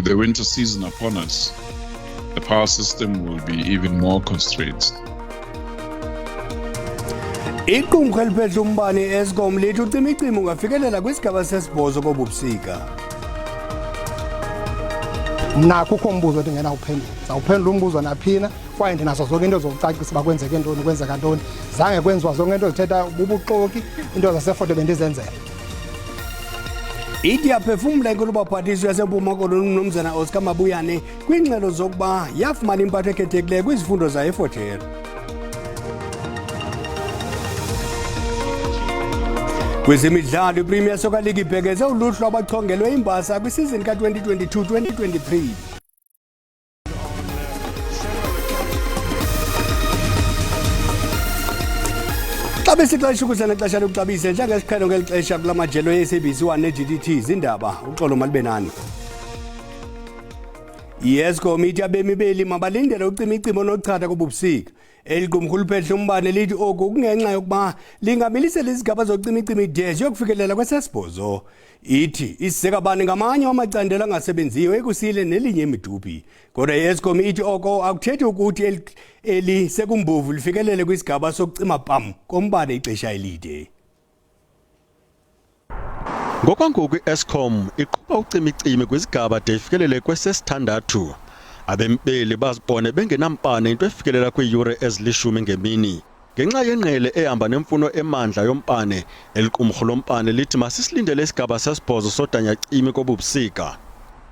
With the winter season upon us, the power system will be even more constrained. Iqumrhu eliphethe umbane Eskom lithi ucimicimi ungafikelela kwisigaba sesibhozo kobubusika. Nakho umbuzo othi ngena uphendula. Zawuphendula umbuzo naphina kwaye ndinazo zonke into zokucacisa bakwenzeke ntoni kwenzeka ntoni. Zange kwenziwa zonke into zithetha ububuxoki into zasefoto bendizenzela. Ithi yaphefumula inkulu baphathiswa yaseMpuma Koloni uMnumzana Oscar Mabuyane kwingxelo zokuba yafumana impatho ekhethekileyo kwizifundo zayo eFortera. Kwezemidlalo iPremier Soccer League ibhekeze uluhlu abachongelwe imbasa kwisizini ka-2022-2023. Xa besixesha ukuzana ixesha lokuxabisa njengesiqhelo ngeli xesha kula majelo ye-SABC 1 ne-GDT Iindaba uxolo malibenani. I-Eskom ithi abemi beli mabalindele ucimicimi onochatha kobubusika. Eliqumrhu liphethe umbane lithi oku kungenxa yokuba lingamilisela izigaba zocimicimi de ziyokufikelela kwesesibhozo. Ithi isisekabani ngamanye amacandelo angasebenziyo ekusile nelinye imiduphi. Kodwa i-Eskom ithi oko akuthethi ukuthi eli sekumbovu lifikelele kwisigaba sokucima pam kombane ixesha elide. Ngokwangoku i-Eskom iqhuba ucimicimi kwizigaba de ifikelele kwesesithandathu. Abempeli bazibone bengenampane into efikelela kwiiyure ezilishumi ngemini. Ngenxa yenqele ehamba nemfuno emandla yompane, eliqumrhu lompane lithi masisilindele isigaba sesibhozo sodanyacimi kobubusika.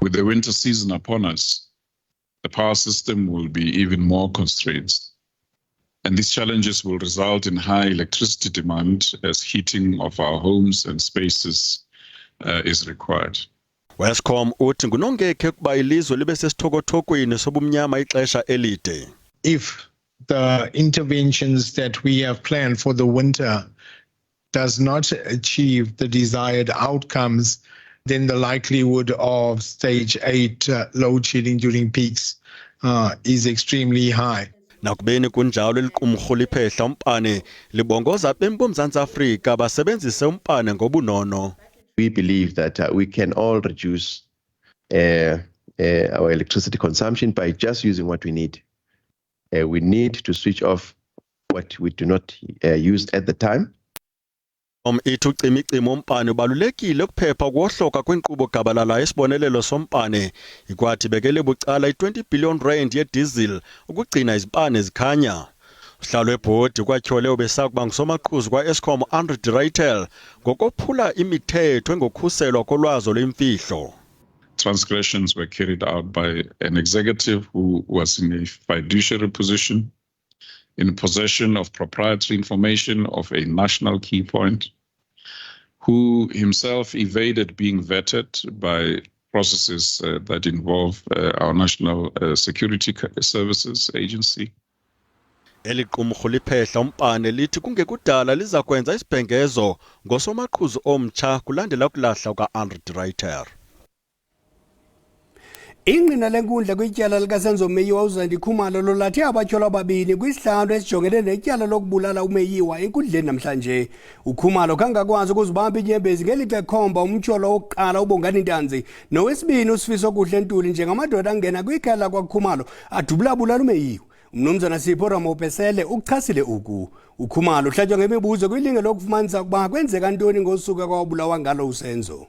With the winter season upon us, the power system will be even more constrained. And these challenges will result in high electricity demand as heating of our homes and spaces is required. Eskom uthi ngunongekhe kuba ilizwe libe sesithokothokwini sobumnyama ixesha elide. If the interventions that we have planned for the winter does not achieve the desired outcomes, then the likelihood of stage 8 load shedding during peaks is extremely high. Nakubeni kunjalo eliqumrhu liphehla umpane libongoza bemboMzantsi Afrika basebenzise umpane ngobunono. We believe that we can all reduce our electricity consumption by just using what we need. We need to switch off what we do not use at the time. Ithu ucimicimi wompane ubalulekile ukuphepha ukuhloka kwenkqubo gabalala isibonelelo sompane ikwathi bekele bucala i-20 billion rand ye-diesel ukugcina izibane zikhanya. Uhlalo webhodi kwatyhole ubesakuba ngusomaqhuzu kwa-Eskom Andrew Raitel ngokophula imithetho engokhuselwa kolwazo lwemfihlo. Transgressions were carried out by an executive who was in a fiduciary position, in possession of proprietary information of a national key point, who himself evaded being vetted by processes that involve our National Security Services Agency. Eliqumrhu liphehla umpane lithi kungekudala liza kwenza isibhengezo ngosomaqhuzu omtsha kulandela ukulahla kuka-Andrew Raitel. Ingqina lenkundla kwityala likaSenzo Meyiwa uZandi Khumalo lolathe abatyholwa ababini kwisihlanu esijongene netyala lokubulala uMeyiwa enkundleni namhlanje. uKhumalo kangakwazi ukuzibamba inyembezi ngelixa ekhomba umtyholo wokuqala uBongani Ntanzi nowesibini uSifiso Kuhle Ntuli njengamadoda angena kwikhaya lakwaKhumalo adubula-bulala uMeyiwa. Umnumzana Sipho Ramopesele ukuchasile uku. uKhumalo uhlatywa ngemibuzo kwilinge lokufumanisa ukuba kwenzeka ntoni ngosuku kwabulawa ngalo uSenzo.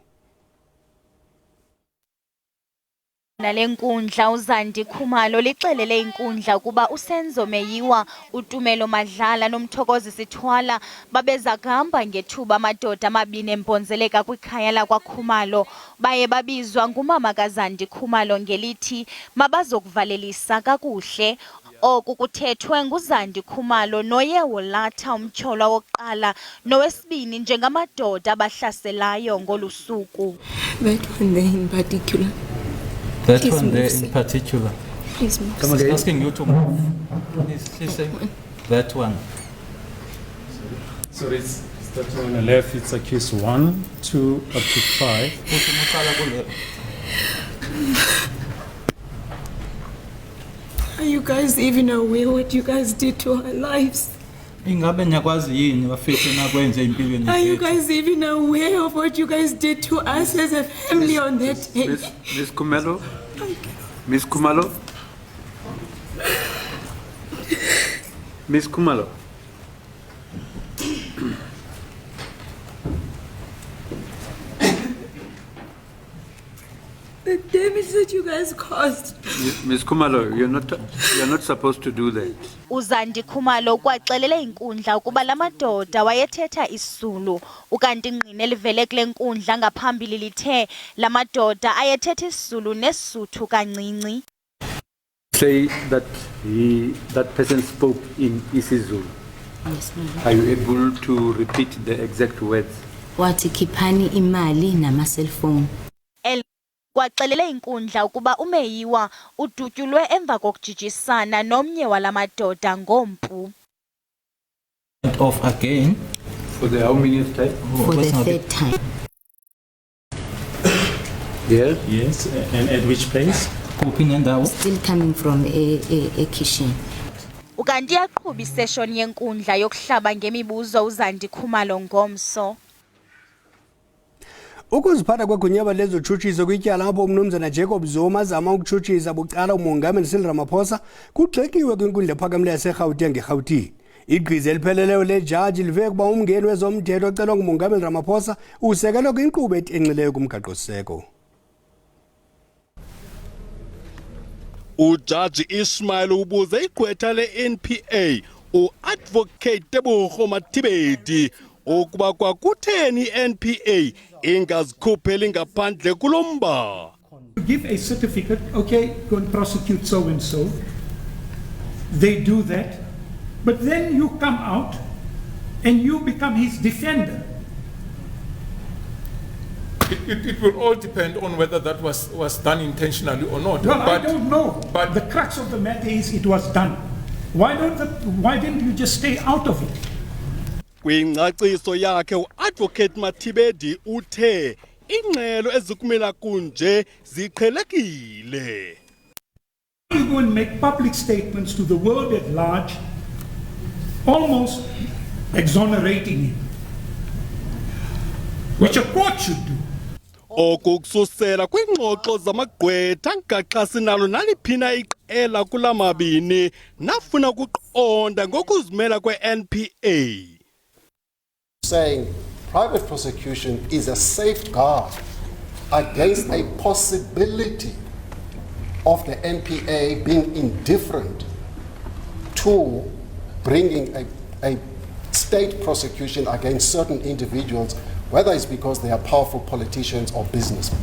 Nalenkundla uZandi Khumalo lixelele inkundla kuba uSenzo Meyiwa, uTumelo Madlala noMthokozi Sithwala babeza kuhamba ngethuba amadoda amabini emponzeleka kwikhaya lakwaKhumalo baye babizwa ngumama kaZandi Khumalo ngelithi mabazokuvalelisa kakuhle. Oku kuthethwe nguZandi Khumalo noye wolatha umtyholwa wokuqala nowesibini njengamadoda abahlaselayo ngolusuku. That one there in particular. That one there in particular. Please move. Come again. Asking you to move. Please say that one. So it's that one on the left. It's accused 1, 2, up to 5. Are you guys even aware what you guys did to our lives? Are you guys even aware of what you guys did to us as a family on that day? Ms. Kumelo, Miss Kumalo? Miss Kumalo? The damage that you guys caused. Miss Kumalo, you're not supposed to do that. Uzandi Khumalo ukwaxelele inkundla ukuba la madoda wayethetha isiZulu ukanti ingqine livele kule nkundla ngaphambili lithe la madoda ayethetha isiZulu nesisuthu kancinci. Say that that person spoke in isiZulu. Yes, ma'am. Are you able to repeat the exact words? Wathi khiphani imali nama cellphone. Kwaxelele inkundla ukuba umeyiwa udutyulwe emva kokujijisana nomnye wala madoda ngompu. Off again. For the how many time? For the third time. Yes. Yes, and at which place? Still coming from a kitchen. Ukanti yaqhuba isession yenkundla yokuhlaba ngemibuzo Uzandi Khumalo ngomso. Ukuziphatha kwegunyaba lezotshutshiso kwityala apho umnumzana Jacob Zuma azama ukutshutshisa bucala umongameli Cyril Ramaphosa kugxekiwe kwinkundla ephakamileyo yaseGauteng eGauteng. Igqiza elipheleleyo lejaji live kuba umngeni wezomthetho ocelwa ngumongameli Ramaphosa usekelwe kwinkqubo etenxileyo kumgaqo-siseko. Ujaji Ismail ubuze igqwetha le-NPA uadvocate Tebogo Matibedi ukuba kwakutheni i-NPA ingazikhupheli ngaphandle kulomba. You give a certificate, okay, go and prosecute so and so. They do that, but then you come out and you become his defender. It will all depend on whether that was done intentionally or not. Well, I don't know, but the crux of the matter is it was done. Why didn't you just stay out of it? Kwingcaciso yakhe uadvocate Matibedi uthe ingxelo ezikumela kunje ziqhelekile. You go and make public statements to the world at large, almost exonerating him, which a court should do. Okukususela kwingxoxo zamagqwetha ngaxasi nalo naliphina iqela kula mabini nafuna ukuqonda ngokuzimela kwe-NPA. Saying private prosecution is a safeguard against a possibility of the NPA being indifferent to bringing a state prosecution against certain individuals, whether it's because they are powerful politicians or businessmen.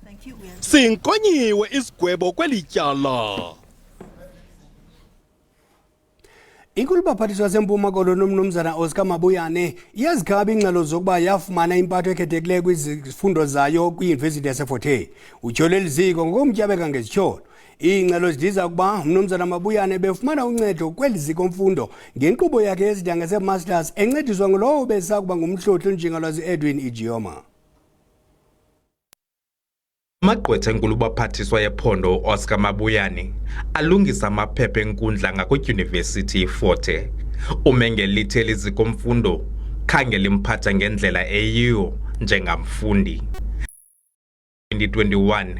Thank you. Sinkonyiwe isigwebo kwelityala. Inkulu baphathiswa sempuma koloni umnumzana Oscar Mabuyane iyazikhaba ingxelo zokuba yafumana impatho ekhethekileyo kwizifundo zayo kwiYunivesithi yaseFort Hare. Utyhole liziko ngokumtyabeka ngezityholo. Iingxelo zidiza ukuba umnumzana Mabuyane befumana uncedo kweli ziko mfundo ngenkqubo yakhe yesidanga se-masters encediswa ngulowo besakuba ngumhloli onjingalwazi Edwin Ijioma. Amagqwetha enkulu baphathiswa yephondo Oscar Mabuyane alungisa amaphepha enkundla ngakwidyunivesithi iFort Hare. Umengelithi eliziko mfundo khange limphatha ngendlela eyiyo njengamfundi. 2021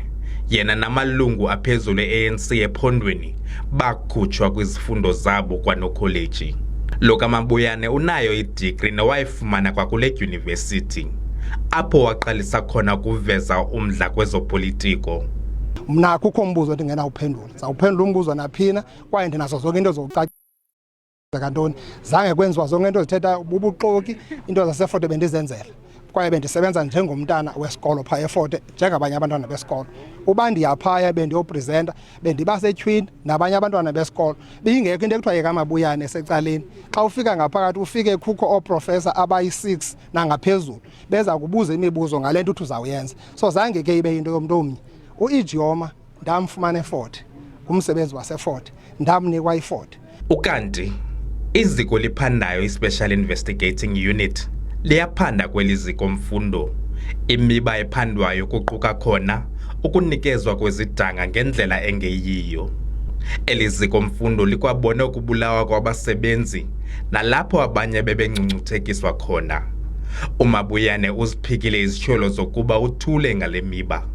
yena namalungu aphezulu e-ANC ephondweni bakhutshwa kwizifundo zabo kwanokholeji. Lo kaMabuyane unayo idigri nowayifumana kwakule dyunivesithi apho waqalisa khona ukuveza umdla kwezopolitiko. Mna kukho umbuzo endingenawuphendula. Zawuphendula umbuzo naphina kwaye ndinazo zonke into zokucacisa kantoni. Zange kwenziwa zonke into zithetha bubuxoki, into zaseFort bendizenzela. Kwaye bendisebenza njengomntana wesikolo phaa eFort njengabanye abantwana besikolo. Uba ndiyaphaya bendiyopresenta bendibasetyhwini nabanye abantwana besikolo. Bingekho into ekuthiwa yekaMabuyane esecaleni. Xa ufika ngaphakathi ufike kukho ooprofesa abayi-6 nangaphezulu beza kubuza imibuzo ngale nto uthi uzawuyenza. So zange ke ibe into yomntu omnye. Ijioma ndamfumana eFort, ngumsebenzi waseFort, ndamnikwa iFort. Ukanti iziko liphandayo iSpecial Investigating Unit liyaphanda kweli ziko mfundo. Imiba ephandwayo kuquka khona ukunikezwa kwezidanga ngendlela engeyiyo. Eliziko mfundo likwabona ukubulawa kwabasebenzi nalapho abanye bebengcungcuthekiswa khona. uMabuyane uziphikile izityholo zokuba uthule ngale miba.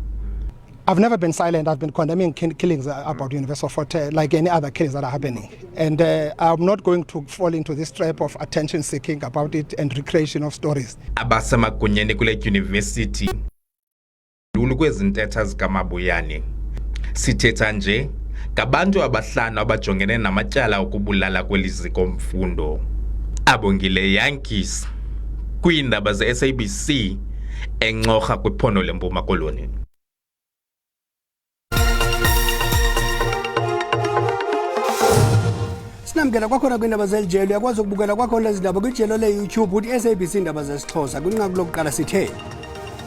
I've never been silent. I've been condemning killings about University of Fort Hare, like any other killings that are happening. And I'm not going to fall into this trap of attention seeking about it and recreation of stories. Abasemagunyeni kule university lulu kwezintetha zikaMabuyane. Sithetha nje ngabantu abahlanu abajongene namatyala okubulala kweliziko mfundo. Abongile Yankees kwiindaba ze-SABC enxorha kwiphondo leMpuma Koloni. Sinamkela kwakhona kwindaba zelijelo uyakwazi ukubukela kwakhona lezi ndaba kwijelo le-YouTube uthi SABC Indaba zesiXhosa kwinqaku lokuqala sithe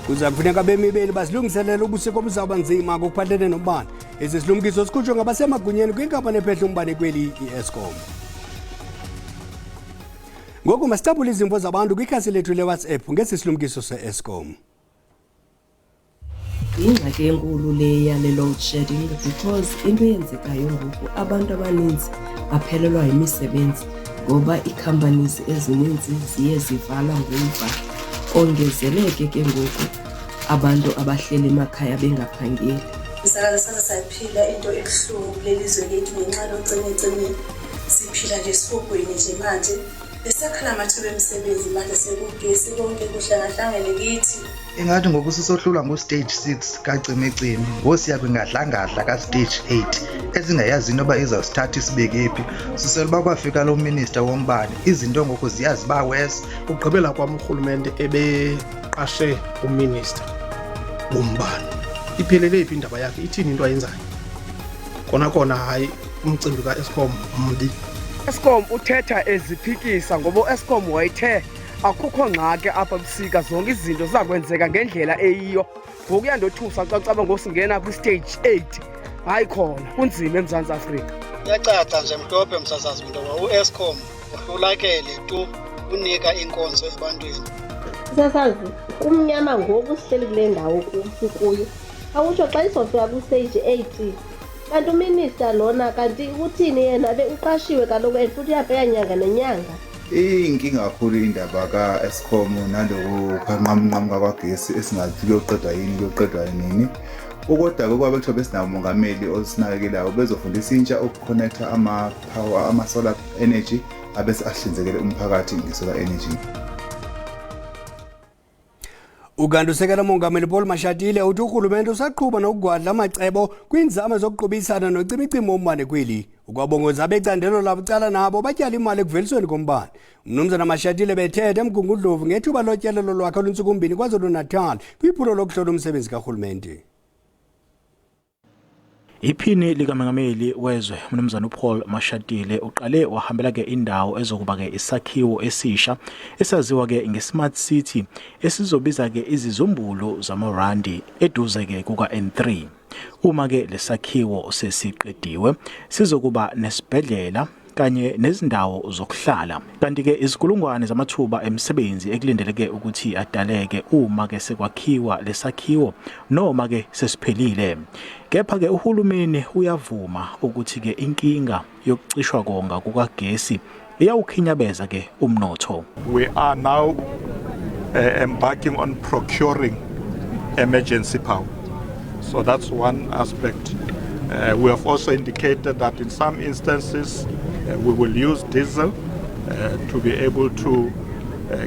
kuza kufuneka bemi beli basilungiselela ubusiko obuzawuba nzima ngokuphathelene nombane. Esi silumkiso sikhutshwe ngabasemagunyeni kwinkampani ephehla umbane kweli i-Eskom. Ngoku masicabule izimvo zabantu kwikhasi lethu le-WhatsApp ngesi silumkiso se-Eskom. Ingxaki enkulu le yale load shedding because into eyenzekayo ngoku abantu abaninzi baphelelwa yimisebenzi ngoba ii-companies ezininzi ziye zivala ngumva. Ongezeleke ke ngoku abantu abahleli emakhaya bengaphangeli. Sisakaza saphila into ebuhlungu kulelizwe lethu ngenxa yocimecime. Siphila nje sifugweni nje manje. Besakhala amathuba emisebenzi manje sekugesi konke kuhlangahlangene kithi. Engathi ngoku sisohlulwa ngo-stage 6 kacimecime ngosiya kwingadlangadla ka-stage 8 ezingayazi into yoba izawusithatha isibeke phi. Susela uba kwafika lo minister wombane izinto ngoku ziyazi ba wesi. Ugqibela kwam urhulumente ebeqashe uminister wombane. Iphelele phi indaba yakhe, ithini into ayenzayo? Kona hayi umcimbi ka-Eskom mbi. Eskom uthetha eziphikisa ngoba Eskom wayithe akukho ngxaki apha busika zonke izinto zakwenzeka ngendlela eyiyo. Ngoku yandothusa xa ucaba ngosingena kwi-stage 8 hayi khona kunzima eMzantsi Afrika. Kuyacaca nje mhlophe msasazi ntoba u-Eskom uhlulakele tu unika inkonzo ebantwini. Msasazi umnyama ngoku sihleli kule ndawo kuyo awutsho xa izofika kwi-stage 8 kanti uminister lona kanti uthini yena uqashiwe kaloku and futhi uyabheka nyanga nenyanga. Inkinga kakhulu indaba ka-Eskom naloku khanqamnqam kwagesi esingathi kuyoqedwa nini. Ukodwa kwabe kuthiwa besinawo umongameli osinakekelayo bezofundisa intsha ukuconnecta ama-power ama-solar energy abese ahlinzekele umphakathi nge-solar energy. Ukanti usekela mongameli Paul Mashatile uthi urhulumente usaqhuba nokugwadla amacebo kwinzame zokuqubisana nocimicimi wombane kweli. Ukwabongoza becandelo labucala nabo batyala imali ekuvelisweni kombane. Umnumzana Mashatile bethethe eMgungundlovu ngethuba lotyelelo lwakhe olwentsuku mbini KwaZulu-Natal kwiphulo lokuhlola umsebenzi karhulumente. Iphini likaMengameli wezwe umnumzana uPaul Mashatile uqale wahambela ke indawo ezokuba ke isakhiwo esisha esaziwa ke ngeSmart City esizobiza ke izizumbulu zamaRandi eduze ke kuka N3. Uma ke lesakhiwo sesiqediwe sizokuba nesibhedlela kanye nezindawo zokuhlala. Kanti ke izikulungwane zamathuba emsebenzi ekulindeleke ukuthi adaleke uma ke sekwakhiwa lesakhiwo noma ke sesiphelile. Kepha ke uhulumeni uyavuma ukuthi ke inkinga yokucishwa konga kukagesi iyawukhinyabeza ke umnotho. We are now embarking on procuring emergency power. So that's one aspect. We have also indicated that in some instances we will use diesel to be able to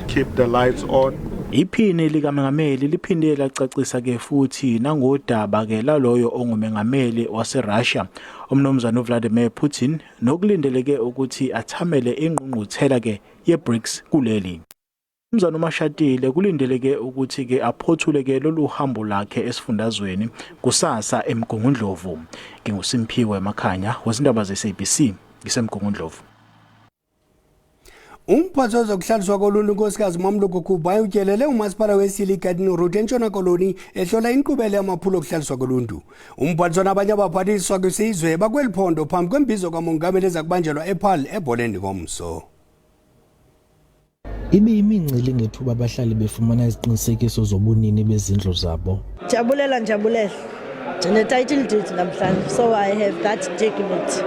keep the lights on. Iphini likaMengameli liphinde lacacisa ke futhi nangodaba ke laloyo ongumengameli waseRussia umnumzana uVladimir Putin nokulindeleke ukuthi athamele ingqungquthela ke yeBRICS kuleli. Umnumzana uMashatile kulindeleke ukuthi ke aphothule ke lolu hambo lakhe esifundazweni kusasa eMgungundlovu. NginguSimphiwe Makhanya wezindaba ze-SABC ngisemgungundlovu. Umphathi wezokuhlaliswa koluntu unkosikazi Mamluko Kuba utyelele umasipala weSili Garden Route eNtshona Koloni ehlola inkqubela yamaphulo okuhlaliswa koluntu. Umphathi nabanye abaphathiswa kwisizwe bakweli phondo phambi kwembizo kamongameli ezakubanjelwa ePaarl eBholeni ngomso. Ibe imincili ngethuba abahlali befumana iziqinisekiso zobunini bezindlu zabo. Jabulela title deed namhlanje, so I have that document.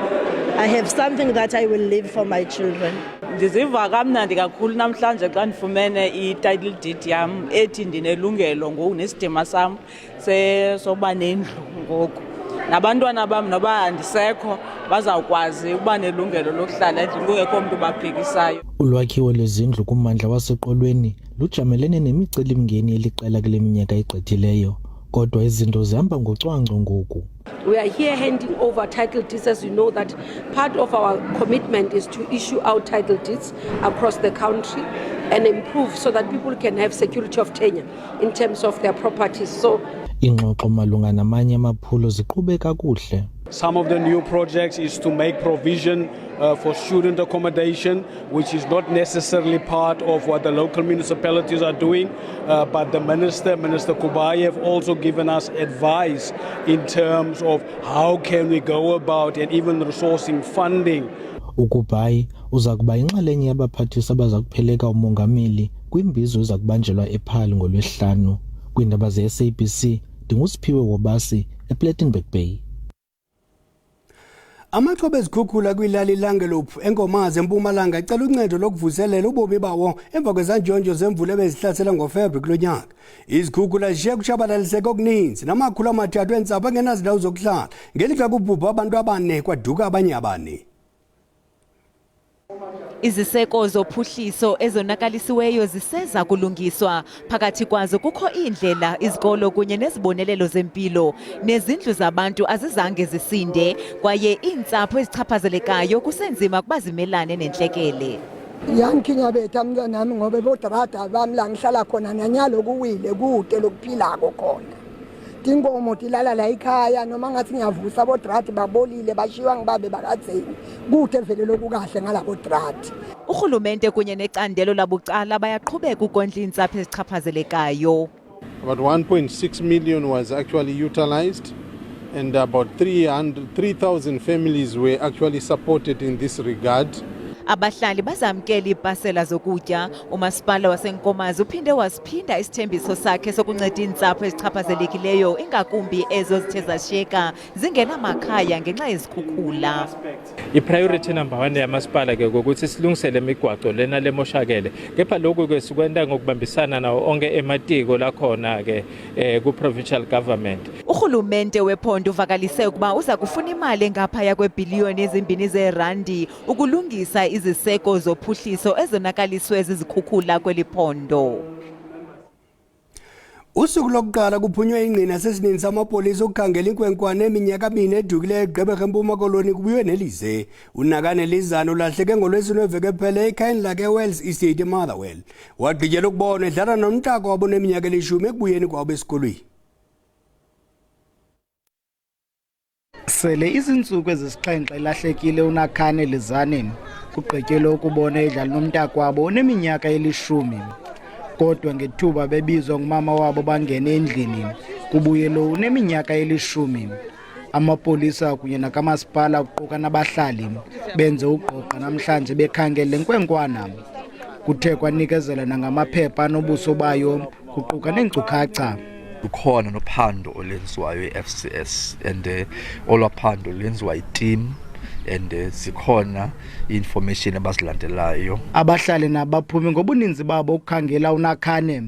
I have something that I will leave for my children. Ndiziva kamnandi kakhulu namhlanje xa ndifumene i-title deed yam ethi ndinelungelo ngoku nesidima sam sokuba nendlu ngoku. Nabantwana bam noba andisekho bazawukwazi ukuba nelungelo lokuhlala endlini kungekho umntu ubabhekisayo. Ulwakhiwo lwezindlu kummandla waseqolweni lujamelene nemicelimngeni eliqela kule minyaka igqithileyo, kodwa izinto zihamba ngocwangco ngoku. We are here handing over title deeds. As you know, that part of our commitment is to issue out title deeds across the country and improve so that people can have security of tenure in terms of their properties. So Ingxoxo malunga namanye amaphulo ziqhube kakuhle. Some of the new projects is to make provision for student accommodation, which is not necessarily part of what the local municipalities are doing, but the Minister Kubai, have also given us advice in terms of how can we go about and even resourcing funding. Ukubai uza kuba inxalenye yabaphathisi abaza kupheleka umongameli kwimbizo eza kubanjelwa ePaarl ngoLwesihlanu. Kwiindaba ze-SABC, ndingusiphiwe Wobasi ePlattenberg Bay. Amaxhoba ezikhukhula kwilali Langelophu eNkomazi eMpumalanga ecela uncedo lokuvuselela ubomi bawo emva kwezanjonjo zemvula ebezihlasela ngoFebruwari kulo nyaka. Izikhukhula zishiye kutshabalaliseka okuninzi namakhulu amathathu entsapho engenazindawo zokuhlala ngelixa kubhubha abantu abane kwaduka abanye abane. Iziseko zophuhliso ezonakalisiweyo ziseza kulungiswa, phakathi kwazo kukho iindlela, izikolo kunye nezibonelelo zempilo, nezindlu zabantu azizange zisinde, kwaye iintsapho ezichaphazelekayo kusenzima kuba zimelane nentlekele. Yankinya betha mntanami ngoba bodrada bami la ngihlala khona nanyalo kuwile kude lokuphilako khona. Tinkomo tilala la ekhaya noma ngathi ngiyavusa bodrati babolile bashiwa ngibabe bakadzeni kude vele lokukahle ngalabo drati. Urhulumente kunye necandelo labucala bayaqhubeka ukondla iintsapho ezichaphazelekayo. About 1.6 million was actually utilized and about 3,000 families were actually supported in this regard. Abahlali bazamkela iipasela zokutya. Umasipala waseNkomazi uphinde wasiphinda isithembiso sakhe sokunceda iintsapho ezichaphazelekileyo, ingakumbi ezo zithe zashiyeka zingenamakhaya ngenxa yezikhukhula. I-priority number 1 yamasipala ke ukuthi silungisele imigwaqo lena lemoshakele, kepha lokhu ke sikwenda ngokubambisana nawo onke ematiko lakhona ke ku-provincial government. Urhulumente wephondo uvakalise ukuba uza kufuna imali engaphaya kweebhiliyoni ezimbini zeerandi ukulungisa iziseko zophuhliso ezonakaliswe zizikhukhula kweli phondo. Usuku lokuqala kuphunywe ingqina sesininzi samapolisa ukukhangela inkwenkwane eminyaka 2 edukileyo eGqeberha eMpuma Koloni kubuywe nelize. Unakane Lizana ulahleke ngoLwesine weveke ephele ekhayeni lakhe eWells Estate eMotherwell. Wagqityela ukubona edlala nomntako wabo neminyaka 10 ekubuyeni kwabo esikolweni. Sele izinsuku ezisixhenxe elahlekile uNakane Lizana kugqityelwe ukubona edlala nomntako wabo oneminyaka 10. Kodwa ngethuba bebizwa ngumama wabo bangena endlini kubuye lo uneminyaka 10. Amapolisa kunye nakamasipala kuquka nabahlali benze uqoqa namhlanje bekhangela lenkwenkwana. Kuthe kwanikezela nangamaphepha anobuso bayo kuquka neenkcukacha. Ukhona nophando olwenziwayo eFCS and olwaphando lwenziwa iteam and zikhona information abazilandelayo. Abahlali nabaphumi ngobuninzi babo ukukhangela uNakane.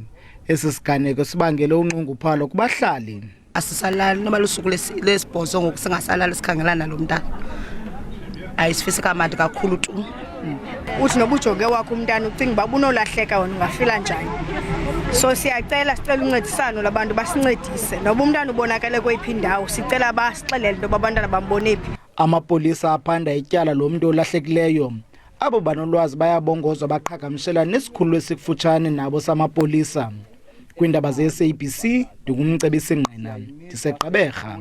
Esi siganeko sibangele unqunguphalo kubahlali. Asisalali noba lusuku lesibhozo ngoku singasalali sikhangelana lo mntana. Ayisifisi kamandi kakhulu tu. Uthi nobujoge wakho umntana ucinga uba bunolahleka wena ungafila njani. So sicela uncedisano labantu basincedise. Noba umntana ubonakale kweyiphi indawo sicela basixelele into abantwana bambone phi. Amapolisa aphanda ityala lo muntu olahlekileyo. Abo banolwazi bayabongozwa baqhagamshelana nesikhulu esikufutshane nabo samapolisa. Kwiindaba ze-SABC ndingumcebisi Ngqina ndiseGqeberha.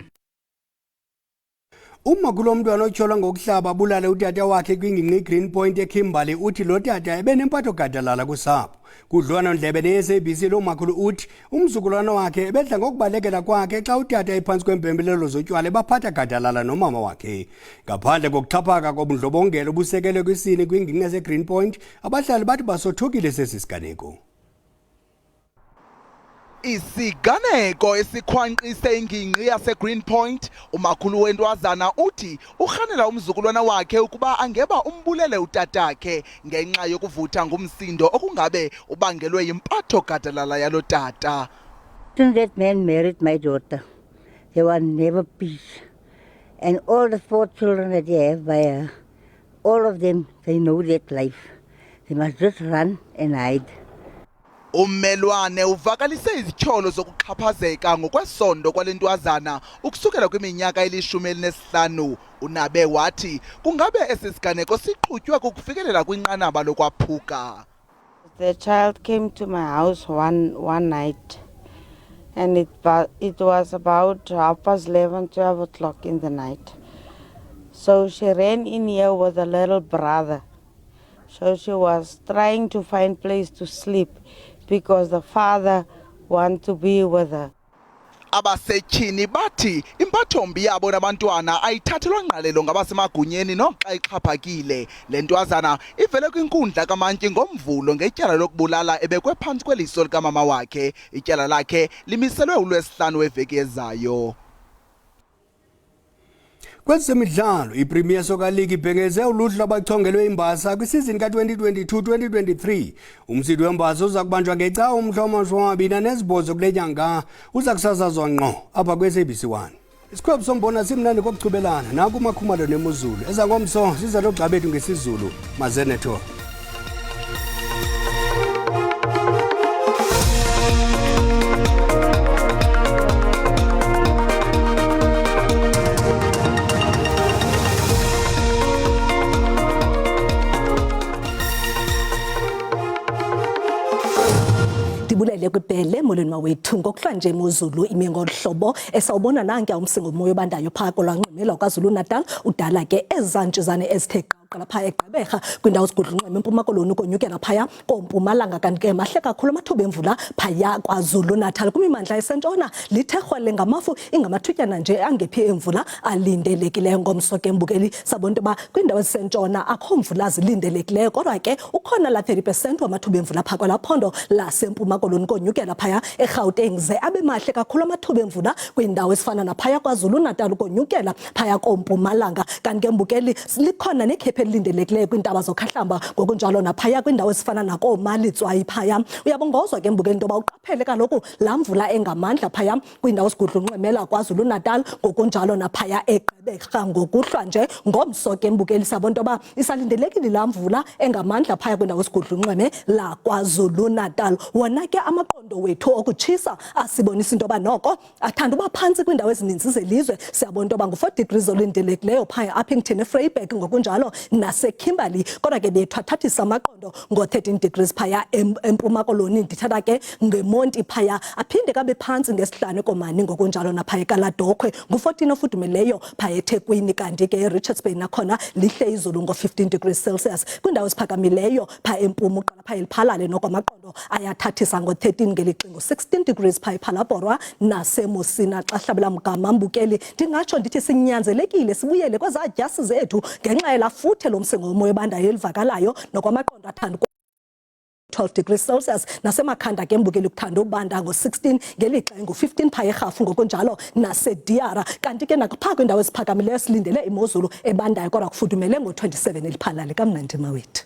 Uma kulo mntwana otyholwa ngokuhlaba abulale utata wakhe kwingingqi iGreen Point eKimberley uthi lo tata ebenempatho gadalala kusapho. Kudlwana ndlebe ne-SABC lo makhulu uthi umzukulwana wakhe ebedla ngokubalekela kwakhe xa utata iphansi kwempembelelo zotywala baphatha gadalala nomama wakhe. Ngaphandle kokuxhaphaka kobundlobongelo busekele kwisini kwingingqi yaseGreen Point, abahlali bathi basothukile sesi siganeko. Isiganeko esikhwanqise ingingqi yaseGreen Point, umakhulu wentwazana uthi urhanela umzukulwana wakhe ukuba angeba umbulele utatakhe ngenxa yokuvutha ngumsindo okungabe ubangelwe yimpatho gadalala yalo tata. That man married my daughter. there was never peace. And all the 4 children that they have by her, all of them, they know that life. They must just run and hide. Ummelwane uvakalise izityholo zokuxhaphazeka ngokwesondo kwalentwazana ukusukela kwiminyaka eli-15. Unabe wathi kungabe esi siganeko siqhutywe kukufikelela kwinqanaba lokwaphuka. The child came to my house one night, and it was about 11:30, 12 o'clock in the night. So she ran in here with a little brother. So she was trying to find place to sleep because the father wanted to be with her. Abasetyhini bathi impathombi yabo nabantwana ayithathelwa ngqalelo ngabasemagunyeni noxa ixhaphakile. Le ntwazana ivele kwinkundla kamantyi ngomvulo ngetyala lokubulala ebekwe phantsi kweliso likamama wakhe. Ityala lakhe limiselwe uLwesihlanu weveki ezayo. Kwezemidlalo, iPremier Soccer League ibhengeze uluhlu lwabachongelwe imbasa kwisizini ka-2022-2023. Umsitho wembasa uza kubanjwa ngecawa umhla wama-28 kule nyanga. Uza kusasazwa ngqo apha kwi-SABC 1. Isikhwebu sombona simnandi kokuchubelana naku uMakhumalo neMozulu. Ezangomso siza nogxa bethu ngesiZulu. Mazeneto. Sibulele kwibhele molweni wethu ngokuhlanje imozulu ime ngolhlobo esawubona nanke umsingo moyo bandayo phako lwanqimela kwaZulu Natal udala ke ezantshizane ezithe qala phaya eGqeberha kwindawo zigudlunqeme empuma koloni konyukela phaya kompumalanga kanti ke mahle kakhulu amathuba emvula phaya kwaZulu Natal kumimandla esentshona lithegwele ngamafu ingamathutyana nje angephi emvula alindelekileyo ngomso ke mbukeli sabonto ba kwindawo esentshona akho mvula zilindelekileyo kodwa ke ukhona la 30% wamathuba emvula phaka laphondo lasempuma koloni konyukela phaya eGauteng ze abe mahle kakhulu amathuba emvula kwindawo esifana naphaya kwaZulu Natal konyukela phaya kompumalanga kanti ke mbukeli likhona nekhephe elindelekileyo kwintaba zokhahlamba ngokunjalo naphaya kwindawo esifana nakoMalitswayi phaya uyabongozwa ke mbukeli into ba uqaphele kaloku lamvula engamandla phaya kwindawo sigudlunqemela kwaZulu Natal ngokunjalo naphaya eGqeberha ngokuhlwa nje ngomso ke mbukeli sabonto ba isalindelekile lamvula engamandla phaya kwindawo sigudlunqeme la kwaZulu Natal wona ke amaqondo wethu okutshisa asibonisa into ba noko athanda uba phantsi kwindawo ezininzi zelizwe siyabona into ba ngu4 degrees olindelekileyo phaya Uppington eVryburg ngokunjalo naseKimberley kodwa ke bethathathisa amaqondo ngo13 degrees phaya empuma koloni ndithatha ke ngeMonti phaya aphinde kabe phantsi ngesihlanu eKomani ngokunjalo naphaya eKaladokhwe ngu14 ofudumeleyo phaya eThekwini kanti ke eRichards Bay nakhona lihle izulu ngo15 degrees Celsius kwindawo esiphakamileyo phaya empuma uqala phaya eliphalale noko amaqondo ayathathisa ngo13 ngelicingo 16 degrees phaya ePhalaborwa naseMosina xa hlabela mgama mbukeli ndingatsho ndithi sinyanzelekile sibuyele kwezadyasi zethu ngenxa yelafuthe lomsingo womoya bandayo elivakalayo nokwamaqondo athanda 12 degrees Celsius nasemakhanda ke mbukeli kuthanda ubanda ngo16 ngelixa ngo15 phaya eRhafu ngokunjalo naseDiara kanti ke nakupha kwindawo esiphakamileyo silindele imozulu ebandayo kodwa kufudumele ngo27 eliphalale kamnandi mawethu.